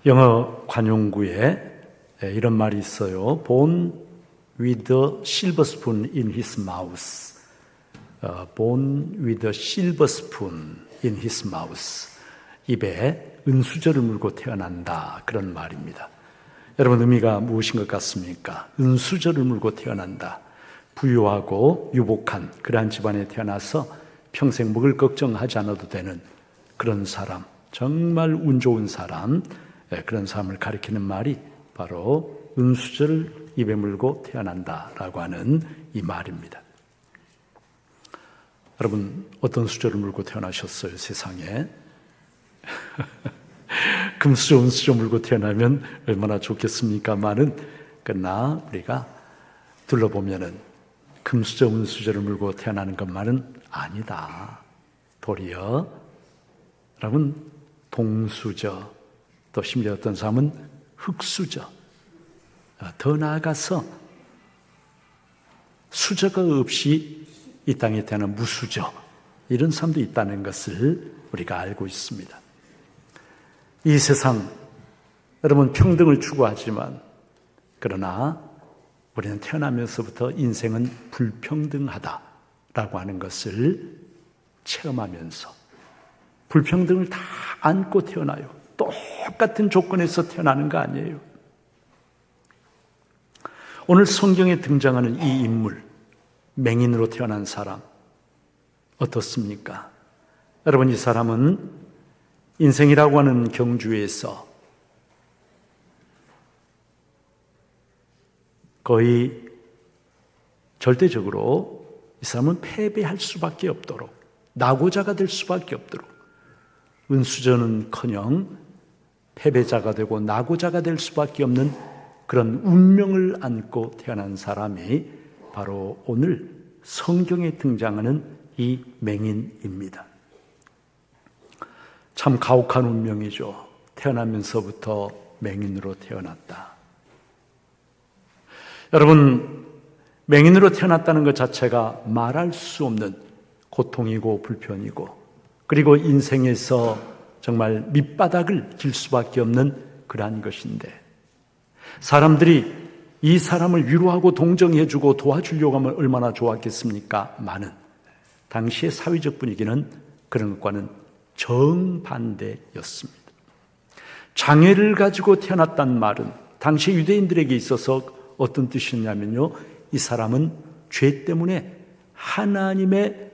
영어 관용구에 이런 말이 있어요. Born with a silver spoon in his mouth. Born with a silver spoon in his mouth. 입에 은수저를 물고 태어난다. 그런 말입니다. 여러분, 의미가 무엇인 것 같습니까? 은수저를 물고 태어난다. 부유하고 유복한 그러한 집안에 태어나서 평생 먹을 걱정하지 않아도 되는 그런 사람, 정말 운 좋은 사람, 그런 사람을 가리키는 말이 바로 은수저를 입에 물고 태어난다라고 하는 이 말입니다. 여러분, 어떤 수저를 물고 태어나셨어요, 세상에? 금수저, 은수저 물고 태어나면 얼마나 좋겠습니까만은, 그러나 우리가 둘러보면은 금수저, 은수저를 물고 태어나는 것만은 아니다. 도리어 여러분, 동수저, 또 심지어 어떤 사람은 흙수저, 더 나아가서 수저가 없이 이 땅에 태어난 무수저, 이런 사람도 있다는 것을 우리가 알고 있습니다. 이 세상, 여러분, 평등을 추구하지만 그러나 우리는 태어나면서부터 인생은 불평등하다라고 하는 것을 체험하면서 불평등을 다 안고 태어나요. 똑같은 조건에서 태어나는 거 아니에요. 오늘 성경에 등장하는 이 인물, 맹인으로 태어난 사람, 어떻습니까? 여러분, 이 사람은 인생이라고 하는 경주에서 거의 절대적으로 이 사람은 패배할 수밖에 없도록, 낙오자가 될 수밖에 없도록, 은수저는커녕 패배자가 되고 낙오자가 될 수밖에 없는 그런 운명을 안고 태어난 사람이 바로 오늘 성경에 등장하는 이 맹인입니다. 참 가혹한 운명이죠. 태어나면서부터 맹인으로 태어났다. 여러분, 맹인으로 태어났다는 것 자체가 말할 수 없는 고통이고 불편이고, 그리고 인생에서 정말 밑바닥을 길 수밖에 없는 그러한 것인데, 사람들이 이 사람을 위로하고 동정해주고 도와주려고 하면 얼마나 좋았겠습니까? 많은 당시의 사회적 분위기는 그런 것과는 정반대였습니다. 장애를 가지고 태어났다는 말은 당시 유대인들에게 있어서 어떤 뜻이었냐면요, 이 사람은 죄 때문에 하나님의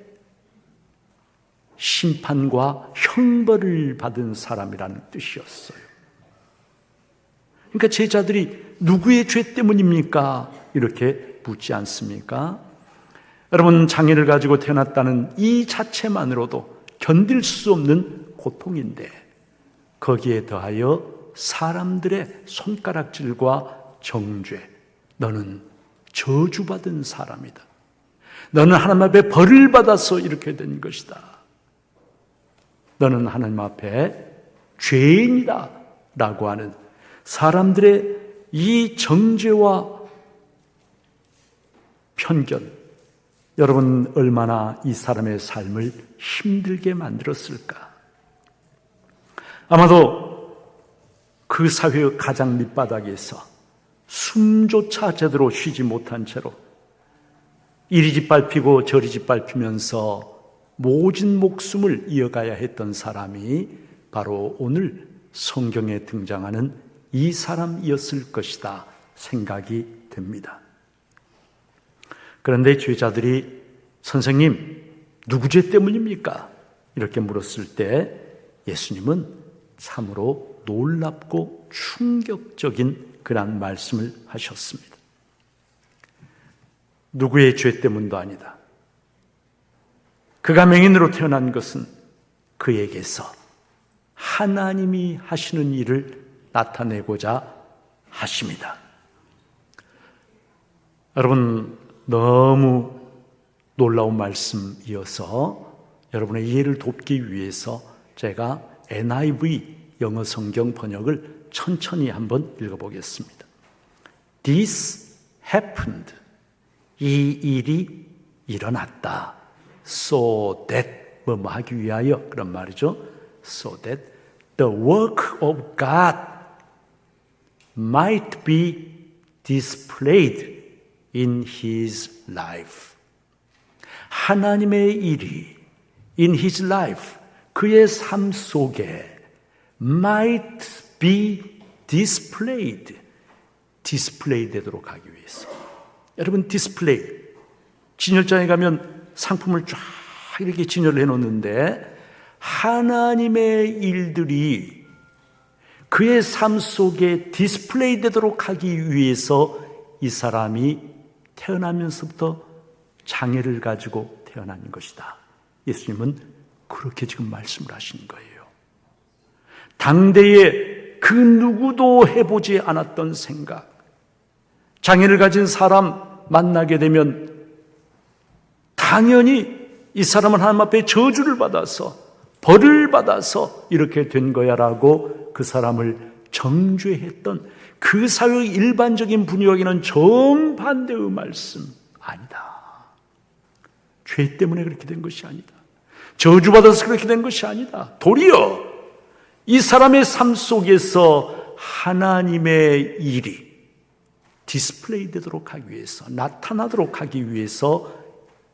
심판과 형벌을 받은 사람이라는 뜻이었어요. 그러니까 제자들이 누구의 죄 때문입니까? 이렇게 묻지 않습니까? 여러분, 장애를 가지고 태어났다는 이 자체만으로도 견딜 수 없는 고통인데, 거기에 더하여 사람들의 손가락질과 정죄, 너는 저주받은 사람이다. 너는 하나님 앞에 벌을 받아서 이렇게 된 것이다. 너는 하나님 앞에 죄인이다 라고 하는 사람들의 이 정죄와 편견, 여러분, 얼마나 이 사람의 삶을 힘들게 만들었을까? 아마도 그 사회의 가장 밑바닥에서 숨조차 제대로 쉬지 못한 채로 이리 짓밟히고 저리 짓밟히면서 모진 목숨을 이어가야 했던 사람이 바로 오늘 성경에 등장하는 이 사람이었을 것이다 생각이 됩니다. 그런데 제자들이 선생님, 누구 죄 때문입니까? 이렇게 물었을 때 예수님은 참으로 놀랍고 충격적인 그런 말씀을 하셨습니다. 누구의 죄 때문도 아니다. 그가 맹인으로 태어난 것은 그에게서 하나님이 하시는 일을 나타내고자 하십니다. 여러분, 너무 놀라운 말씀이어서 여러분의 이해를 돕기 위해서 제가 NIV 영어 성경 번역을 천천히 한번 읽어보겠습니다. This happened. 이 일이 일어났다. So that 뭐뭐 하기 위하여 그런 말이죠. So that the work of God might be displayed in his life. 하나님의 일이 in his life, 그의 삶 속에 might be displayed, 디스플레이 되도록 하기 위해서. 여러분, 디스플레이, 진열장에 가면 상품을 쫙 이렇게 진열을 해놓는데 하나님의 일들이 그의 삶 속에 디스플레이 되도록 하기 위해서 이 사람이 태어나면서부터 장애를 가지고 태어난 것이다. 예수님은 그렇게 지금 말씀을 하시는 거예요. 당대에 그 누구도 해보지 않았던 생각, 장애를 가진 사람 만나게 되면 당연히 이 사람은 하나님 앞에 저주를 받아서 벌을 받아서 이렇게 된 거야 라고 그 사람을 정죄했던 그 사회의 일반적인 분위기와는 정반대의 말씀. 아니다. 죄 때문에 그렇게 된 것이 아니다. 저주받아서 그렇게 된 것이 아니다. 도리어 이 사람의 삶 속에서 하나님의 일이 디스플레이 되도록 하기 위해서, 나타나도록 하기 위해서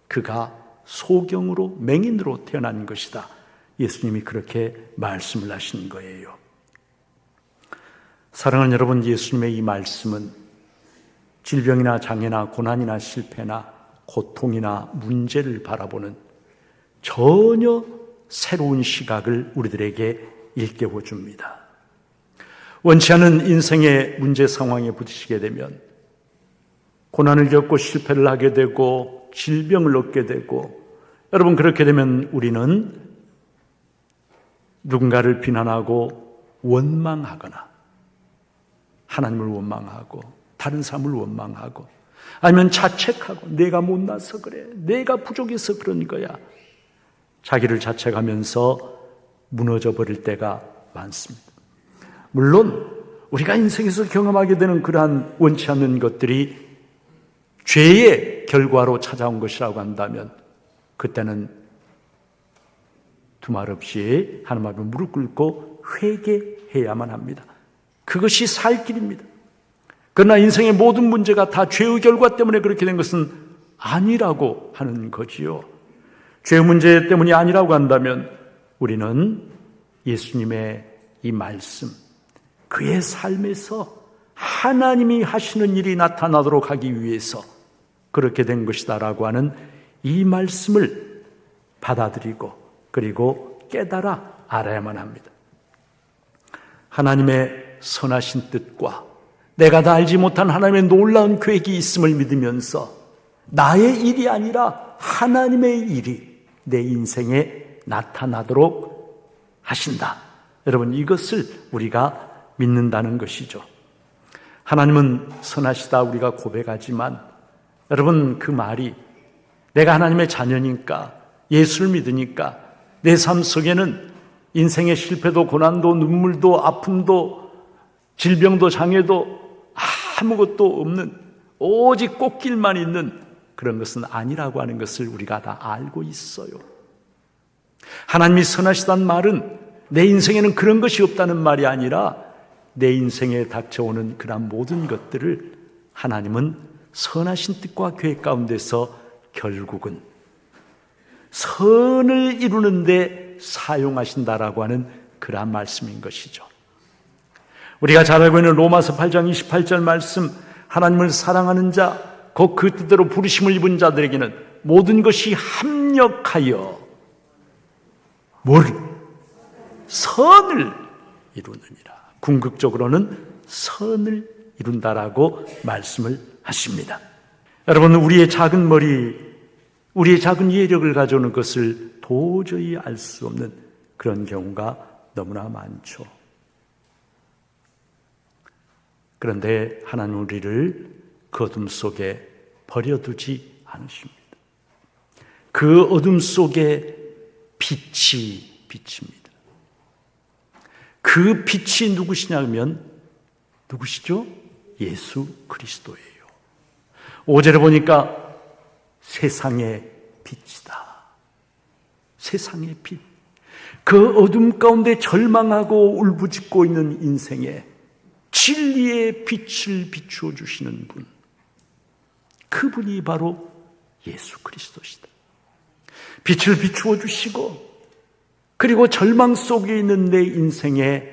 그가 소경으로, 맹인으로 태어난 것이다. 예수님이 그렇게 말씀을 하신 거예요. 사랑하는 여러분, 예수님의 이 말씀은 질병이나 장애나 고난이나 실패나 고통이나 문제를 바라보는 전혀 새로운 시각을 우리들에게 일깨워 줍니다. 원치 않은 인생의 문제 상황에 부딪히게 되면 고난을 겪고 실패를 하게 되고 질병을 얻게 되고, 여러분, 그렇게 되면 우리는 누군가를 비난하고 원망하거나 하나님을 원망하고 다른 사람을 원망하고 아니면 자책하고 내가 못나서 그래, 내가 부족해서 그런 거야, 자기를 자책하면서 무너져 버릴 때가 많습니다. 물론 우리가 인생에서 경험하게 되는 그러한 원치 않는 것들이 죄의 결과로 찾아온 것이라고 한다면 그때는 두말 없이 하나님 앞에 무릎 꿇고 회개해야만 합니다. 그것이 살 길입니다. 그러나 인생의 모든 문제가 다 죄의 결과 때문에 그렇게 된 것은 아니라고 하는 거지요. 죄의 문제 때문이 아니라고 한다면 우리는 예수님의 이 말씀, 그의 삶에서 하나님이 하시는 일이 나타나도록 하기 위해서 그렇게 된 것이다라고 하는 이 말씀을 받아들이고 그리고 깨달아 알아야만 합니다. 하나님의 선하신 뜻과 내가 다 알지 못한 하나님의 놀라운 계획이 있음을 믿으면서 나의 일이 아니라 하나님의 일이 내 인생에 나타나도록 하신다. 여러분, 이것을 우리가 믿는다는 것이죠. 하나님은 선하시다 우리가 고백하지만 여러분, 그 말이 내가 하나님의 자녀니까, 예수를 믿으니까 내 삶 속에는 인생의 실패도 고난도 눈물도 아픔도 질병도 장애도 아무것도 없는 오직 꽃길만 있는 그런 것은 아니라고 하는 것을 우리가 다 알고 있어요. 하나님이 선하시다는 말은 내 인생에는 그런 것이 없다는 말이 아니라 내 인생에 닥쳐오는 그런 모든 것들을 하나님은 선하신 뜻과 계획 가운데서 결국은 선을 이루는 데 사용하신다라고 하는 그러한 말씀인 것이죠. 우리가 잘 알고 있는 로마서 8장 28절 말씀, 하나님을 사랑하는 자, 곧 그 뜻대로 부르심을 입은 자들에게는 모든 것이 합력하여 뭘? 선을 이루느니라. 궁극적으로는 선을 이룬다라고 말씀을 하십니다. 여러분, 우리의 작은 머리, 우리의 작은 이해력을 가져오는 것을 도저히 알 수 없는 그런 경우가 너무나 많죠. 그런데 하나님 우리를 그 어둠 속에 버려두지 않으십니다. 그 어둠 속에 빛이 비칩니다. 그 그 빛이 누구시냐면 누구시죠? 예수 그리스도예요. 5절에 보니까 세상의 빛이다. 세상의 빛. 그 어둠 가운데 절망하고 울부짖고 있는 인생에 진리의 빛을 비추어 주시는 분, 그분이 바로 예수 그리스도시다. 빛을 비추어 주시고, 그리고 절망 속에 있는 내 인생에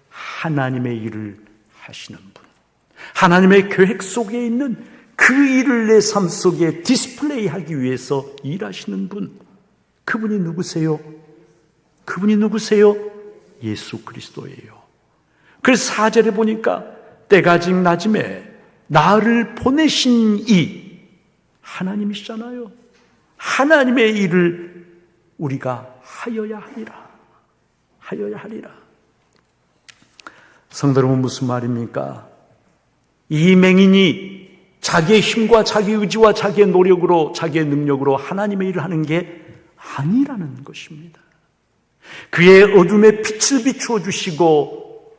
하나님의 일을 하시는 분, 하나님의 계획 속에 있는 그 일을 내 삶 속에 디스플레이하기 위해서 일하시는 분, 그분이 누구세요? 그분이 누구세요? 예수 그리스도예요. 그래서 4절에 보니까 때가 아직 낮음에 나를 보내신 이 하나님이시잖아요. 하나님의 일을 우리가 하여야 하리라. 하여야 하리라. 성도 여러분, 무슨 말입니까? 이 맹인이 자기의 힘과 자기 의지와 자기의 노력으로, 자기의 능력으로 하나님의 일을 하는 게 아니라는 것입니다. 그의 어둠에 빛을 비추어 주시고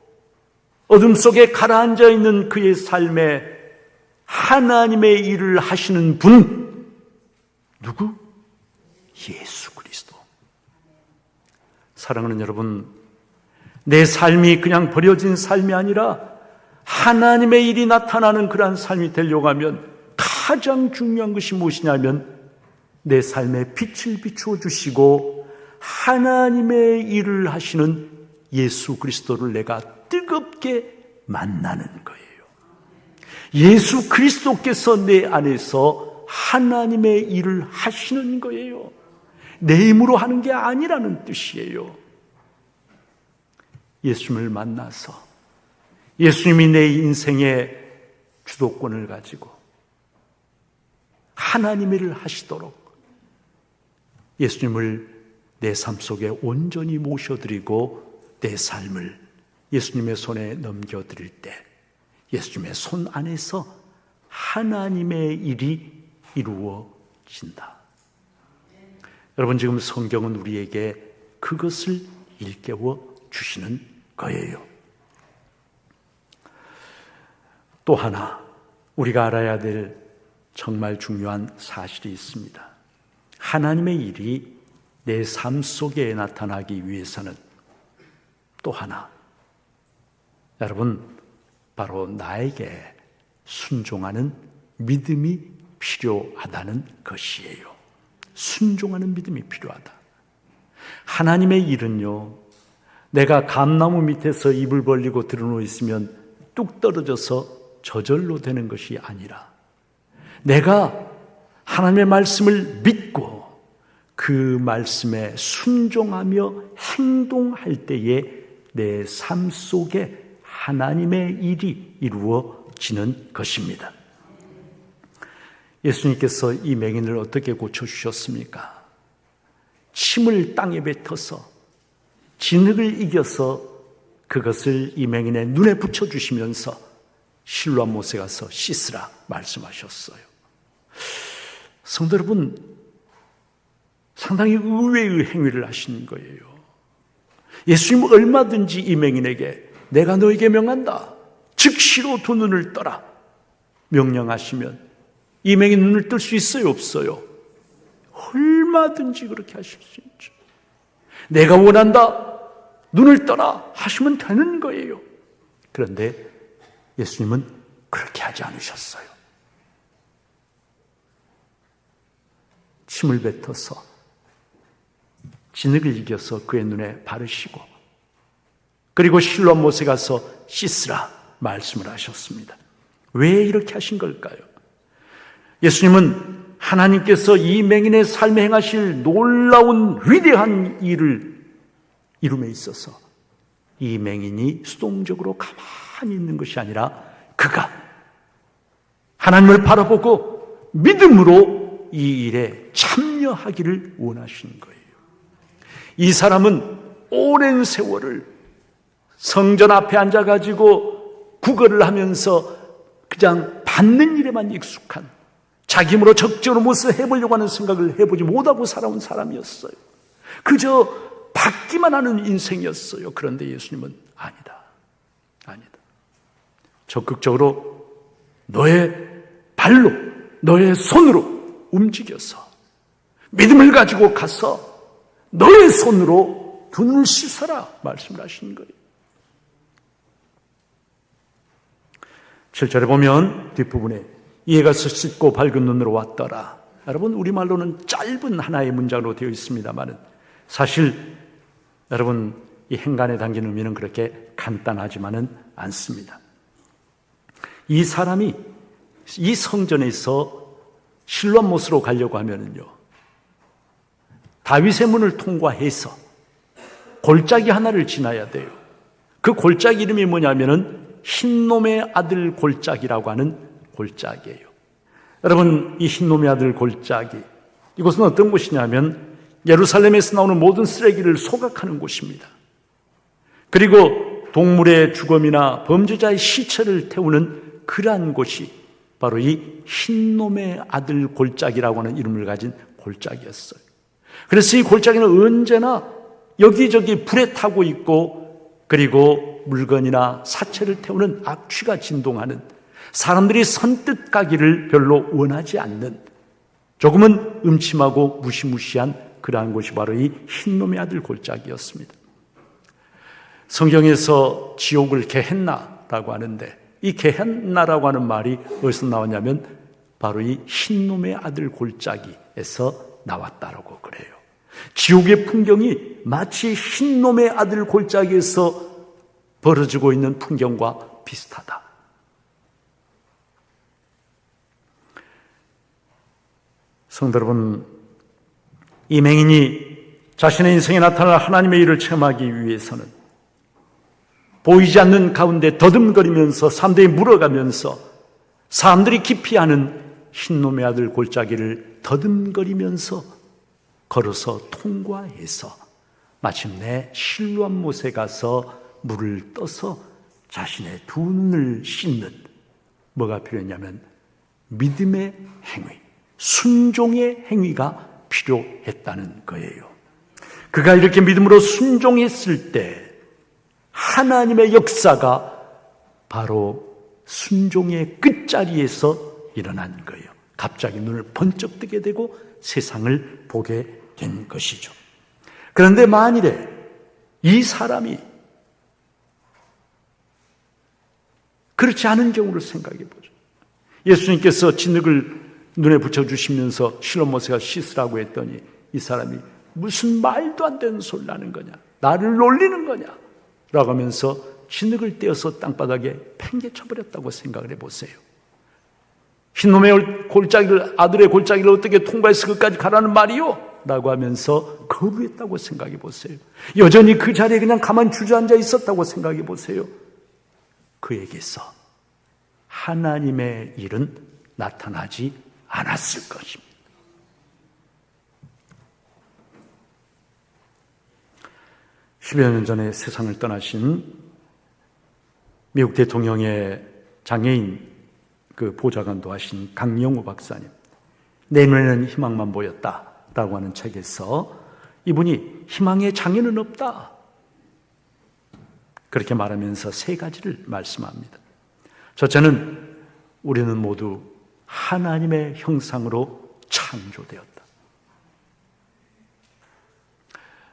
어둠 속에 가라앉아 있는 그의 삶에 하나님의 일을 하시는 분, 누구? 예수 그리스도. 사랑하는 여러분, 내 삶이 그냥 버려진 삶이 아니라 하나님의 일이 나타나는 그러한 삶이 되려고 하면 가장 중요한 것이 무엇이냐면 내 삶에 빛을 비추어 주시고 하나님의 일을 하시는 예수 그리스도를 내가 뜨겁게 만나는 거예요. 예수 그리스도께서 내 안에서 하나님의 일을 하시는 거예요. 내 힘으로 하는 게 아니라는 뜻이에요. 예수님을 만나서 예수님이 내 인생의 주도권을 가지고 하나님의 일을 하시도록 예수님을 내 삶 속에 온전히 모셔드리고 내 삶을 예수님의 손에 넘겨드릴 때 예수님의 손 안에서 하나님의 일이 이루어진다. 여러분, 지금 성경은 우리에게 그것을 일깨워 주시는 거예요. 또 하나 우리가 알아야 될 정말 중요한 사실이 있습니다. 하나님의 일이 내 삶 속에 나타나기 위해서는 또 하나, 여러분, 바로 나에게 순종하는 믿음이 필요하다는 것이에요. 순종하는 믿음이 필요하다. 하나님의 일은요, 내가 감나무 밑에서 입을 벌리고 드러누워 있으면 뚝 떨어져서 저절로 되는 것이 아니라 내가 하나님의 말씀을 믿고 그 말씀에 순종하며 행동할 때에 내 삶 속에 하나님의 일이 이루어지는 것입니다. 예수님께서 이 맹인을 어떻게 고쳐주셨습니까? 침을 땅에 뱉어서 진흙을 이겨서 그것을 이 맹인의 눈에 붙여주시면서 실로암 못에 가서 씻으라 말씀하셨어요. 성도 여러분, 상당히 의외의 행위를 하신 거예요. 예수님은 얼마든지 이 맹인에게 내가 너에게 명한다, 즉시로 두 눈을 떠라 명령하시면 이 맹인 눈을 뜰 수 있어요, 없어요? 얼마든지 그렇게 하실 수 있죠. 내가 원한다, 눈을 떠라 하시면 되는 거예요. 그런데 예수님은 그렇게 하지 않으셨어요. 침을 뱉어서 진흙을 이겨서 그의 눈에 바르시고 그리고 실로암 못에 가서 씻으라 말씀을 하셨습니다. 왜 이렇게 하신 걸까요? 예수님은 하나님께서 이 맹인의 삶에 행하실 놀라운 위대한 일을 이룸에 있어서 이 맹인이 수동적으로 가만히 있는 것이 아니라 그가 하나님을 바라보고 믿음으로 이 일에 참여하기를 원하시는 거예요. 이 사람은 오랜 세월을 성전 앞에 앉아가지고 구걸을 하면서 그냥 받는 일에만 익숙한, 자기 힘으로 적절한 무엇을 해보려고 하는 생각을 해보지 못하고 살아온 사람이었어요. 그저 받기만 하는 인생이었어요. 그런데 예수님은 아니다. 아니다. 적극적으로 너의 발로, 너의 손으로 움직여서 믿음을 가지고 가서 너의 손으로 두 눈을 씻어라 말씀을 하시는 거예요. 7절에 보면 뒷부분에 이에 가서 씻고 밝은 눈으로 왔더라. 여러분 우리말로는 짧은 하나의 문장으로 되어 있습니다만 사실 여러분 이 행간에 담긴 의미는 그렇게 간단하지만은 않습니다. 이 사람이 이 성전에서 실로암못으로 가려고 하면은요, 다윗의 문을 통과해서 골짜기 하나를 지나야 돼요. 그 골짜기 이름이 뭐냐면은 흰놈의 아들 골짜기라고 하는 골짜기예요. 여러분 이 흰놈의 아들 골짜기, 이곳은 어떤 곳이냐면 예루살렘에서 나오는 모든 쓰레기를 소각하는 곳입니다. 그리고 동물의 주검이나 범죄자의 시체를 태우는 그러한 곳이 바로 이 흰놈의 아들 골짜기라고 하는 이름을 가진 골짜기였어요. 그래서 이 골짜기는 언제나 여기저기 불에 타고 있고, 그리고 물건이나 사체를 태우는 악취가 진동하는, 사람들이 선뜻 가기를 별로 원하지 않는, 조금은 음침하고 무시무시한 그러한 곳이 바로 이 흰놈의 아들 골짜기였습니다. 성경에서 지옥을 게헨나라고 하는데, 이 게헨나라고 하는 말이 어디서 나왔냐면 바로 이 흰놈의 아들 골짜기에서 나왔다라고 그래요. 지옥의 풍경이 마치 흰놈의 아들 골짜기에서 벌어지고 있는 풍경과 비슷하다. 성도 여러분, 이 맹인이 자신의 인생에 나타날 하나님의 일을 체험하기 위해서는 보이지 않는 가운데 더듬거리면서 사람들이 물어가면서 사람들이 기피하는 흰놈의 아들 골짜기를 더듬거리면서 걸어서 통과해서 마침내 실로암못에 가서 물을 떠서 자신의 두 눈을 씻는, 뭐가 필요했냐면 믿음의 행위, 순종의 행위가 필요했다는 거예요. 그가 이렇게 믿음으로 순종했을 때 하나님의 역사가 바로 순종의 끝자리에서 일어난 거예요. 갑자기 눈을 번쩍 뜨게 되고 세상을 보게 된 것이죠. 그런데 만일에 이 사람이 그렇지 않은 경우를 생각해 보죠. 예수님께서 진흙을 눈에 붙여주시면서 실로암못에가 씻으라고 했더니 이 사람이 무슨 말도 안 되는 소리를 하는 거냐, 나를 놀리는 거냐 라고 하면서 진흙을 떼어서 땅바닥에 팽개쳐버렸다고 생각을 해보세요. 흰놈의 골짜기를, 아들의 골짜기를 어떻게 통과해서 끝까지 가라는 말이요? 라고 하면서 거부했다고 생각해 보세요. 여전히 그 자리에 그냥 가만히 주저앉아 있었다고 생각해 보세요. 그에게서 하나님의 일은 나타나지 않았을 것입니다. 십여 년 전에 세상을 떠나신 미국 대통령의 장애인 그 보좌관도 하신 강영우 박사님, 내 눈에는 희망만 보였다라고 하는 책에서 이분이 희망의 장애는 없다 그렇게 말하면서 세 가지를 말씀합니다. 첫째는 우리는 모두 하나님의 형상으로 창조되었다.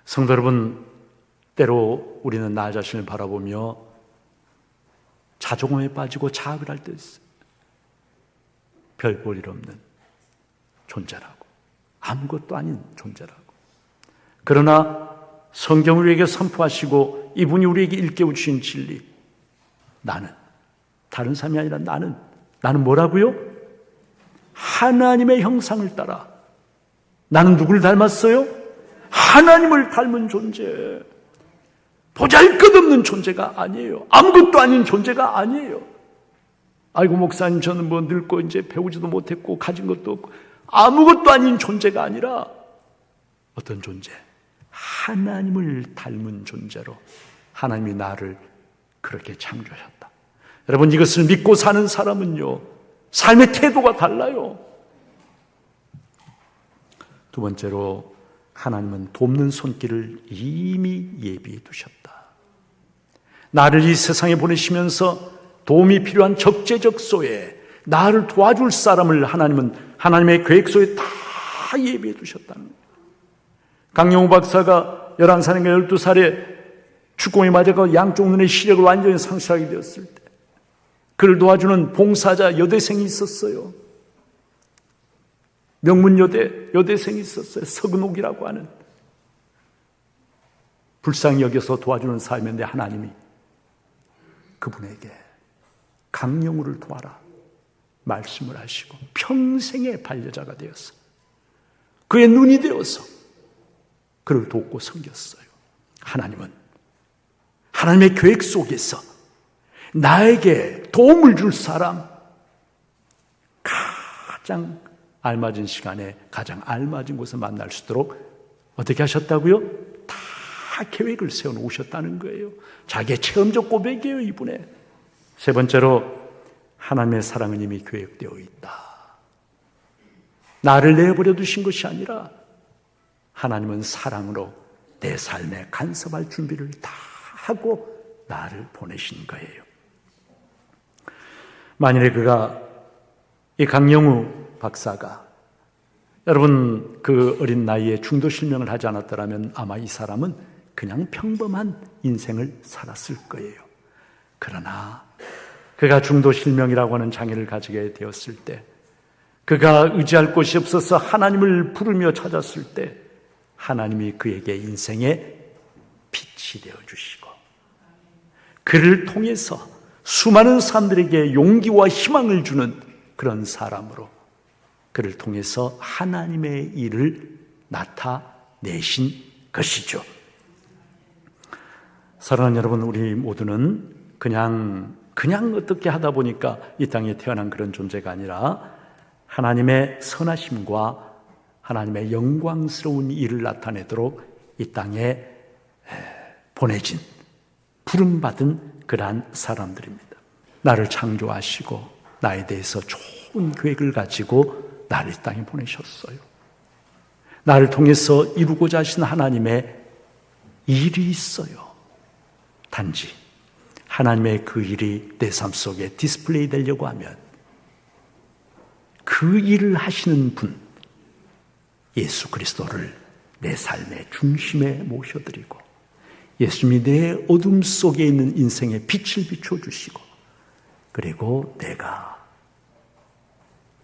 성도 여러분, 때로 우리는 나 자신을 바라보며 자존감에 빠지고 자학을 할 때 있어요. 별 볼 일 없는 존재라고, 아무것도 아닌 존재라고. 그러나 성경을 우리에게 선포하시고 이분이 우리에게 일깨워 주신 진리, 나는, 다른 사람이 아니라 나는 뭐라고요? 하나님의 형상을 따라. 나는 누구를 닮았어요? 하나님을 닮은 존재. 보잘것없는 존재가 아니에요. 아무것도 아닌 존재가 아니에요. 아이고 목사님, 저는 뭐 늙고 이제 배우지도 못했고 가진 것도 없고, 아무것도 아닌 존재가 아니라 어떤 존재? 하나님을 닮은 존재로 하나님이 나를 그렇게 창조하셨다. 여러분, 이것을 믿고 사는 사람은요, 삶의 태도가 달라요. 두 번째로, 하나님은 돕는 손길을 이미 예비해 두셨다. 나를 이 세상에 보내시면서 도움이 필요한 적재적소에 나를 도와줄 사람을 하나님은 하나님의 계획 속에 다 예비해 두셨다는 거예요. 강영우 박사가 11살인가 12살에 축구공에 맞아서 양쪽 눈의 시력을 완전히 상실하게 되었을 때 그를 도와주는 봉사자 여대생이 있었어요. 여대생이 있었어요. 서근옥이라고 하는. 불쌍히 여겨서 도와주는 사람인데 하나님이 그분에게 강영우를 도와라 말씀을 하시고 평생의 반려자가 되었어요. 그의 눈이 되어서 그를 돕고 섬겼어요. 하나님은 하나님의 계획 속에서 나에게 도움을 줄 사람, 가장 알맞은 시간에 가장 알맞은 곳에 만날 수 있도록 어떻게 하셨다고요? 다 계획을 세워놓으셨다는 거예요. 자기의 체험적 고백이에요, 이분의. 세 번째로, 하나님의 사랑은 이미 계획되어 있다. 나를 내버려 두신 것이 아니라 하나님은 사랑으로 내 삶에 간섭할 준비를 다 하고 나를 보내신 거예요. 만일에 이 강영우 박사가 여러분 그 어린 나이에 중도 실명을 하지 않았더라면 아마 이 사람은 그냥 평범한 인생을 살았을 거예요. 그러나 그가 중도 실명이라고 하는 장애를 가지게 되었을 때, 그가 의지할 곳이 없어서 하나님을 부르며 찾았을 때 하나님이 그에게 인생의 빛이 되어주시고 그를 통해서 수많은 사람들에게 용기와 희망을 주는 그런 사람으로 그를 통해서 하나님의 일을 나타내신 것이죠. 사랑하는 여러분, 우리 모두는 그냥 어떻게 하다 보니까 이 땅에 태어난 그런 존재가 아니라 하나님의 선하심과 하나님의 영광스러운 일을 나타내도록 이 땅에 보내진 부름받은 그러한 사람들입니다. 나를 창조하시고 나에 대해서 좋은 계획을 가지고 나를 이 땅에 보내셨어요. 나를 통해서 이루고자 하신 하나님의 일이 있어요. 단지 하나님의 그 일이 내 삶 속에 디스플레이 되려고 하면 그 일을 하시는 분 예수 그리스도를 내 삶의 중심에 모셔드리고 예수님이 내 어둠 속에 있는 인생의 빛을 비춰주시고 그리고 내가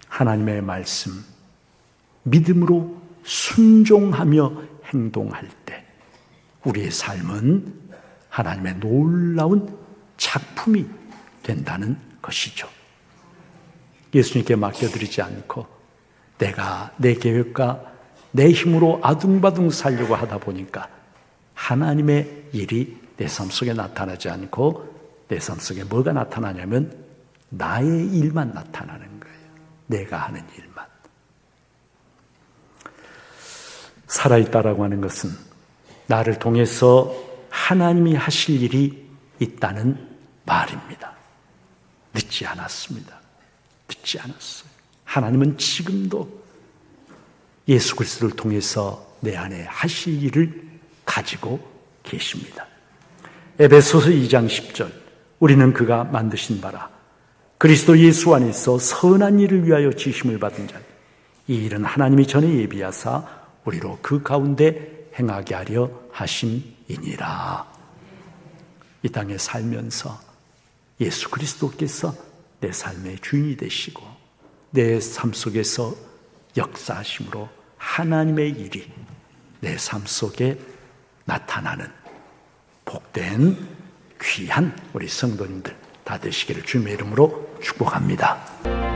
하나님의 말씀 믿음으로 순종하며 행동할 때 우리의 삶은 하나님의 놀라운 작품이 된다는 것이죠. 예수님께 맡겨드리지 않고 내가 내 계획과 내 힘으로 아둥바둥 살려고 하다 보니까 하나님의 일이 내 삶 속에 나타나지 않고 내 삶 속에 뭐가 나타나냐면 나의 일만 나타나는 거예요. 내가 하는 일만. 살아있다라고 하는 것은 나를 통해서 하나님이 하실 일이 있다는 말입니다. 늦지 않았습니다. 늦지 않았어요. 하나님은 지금도 예수 그리스도를 통해서 내 안에 하실 일을 가지고 계십니다. 에베소서 2장 10절 우리는 그가 만드신 바라 그리스도 예수 안에서 선한 일을 위하여 지심을 받은 자 이 일은 하나님이 전에 예비하사 우리로 그 가운데 행하게 하려 하심이니라. 이 땅에 살면서 예수 그리스도께서 내 삶의 주인이 되시고 내 삶 속에서 역사하심으로 하나님의 일이 내 삶 속에 나타나는 복된 귀한 우리 성도님들 다 되시기를 주님의 이름으로 축복합니다.